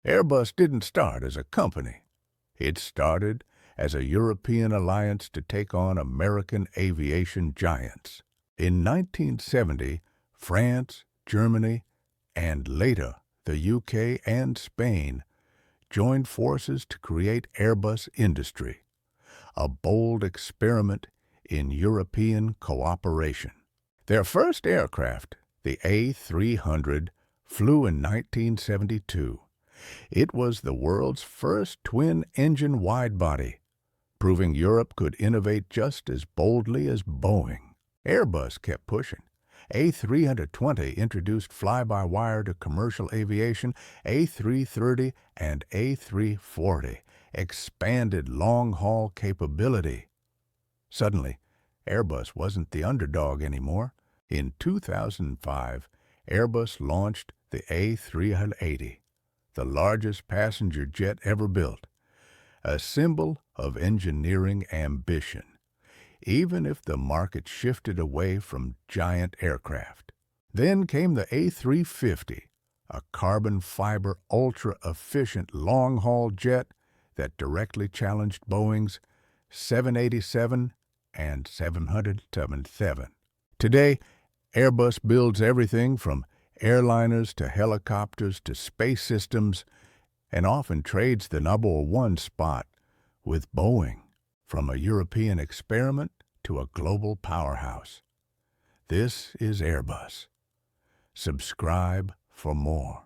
Airbus didn't start as a company. It started as a European alliance to take on American aviation giants. In 1970, France, Germany, and later the UK and Spain joined forces to create Airbus Industry, a bold experiment in European cooperation. Their first aircraft, the A300, flew in 1972. It was the world's first twin-engine wide-body, proving Europe could innovate just as boldly as Boeing. Airbus kept pushing. A320 introduced fly-by-wire to commercial aviation. A330 and A340 expanded long-haul capability. Suddenly, Airbus wasn't the underdog anymore. In 2005, Airbus launched the A380, the largest passenger jet ever built, a symbol of engineering ambition, even if the market shifted away from giant aircraft. Then came the A350, a carbon fiber ultra-efficient long-haul jet that directly challenged Boeing's 787 and 777. Today, Airbus builds everything from airliners to helicopters to space systems, and often trades the #1 spot with Boeing, from a European experiment to a global powerhouse. This is Airbus. Subscribe for more.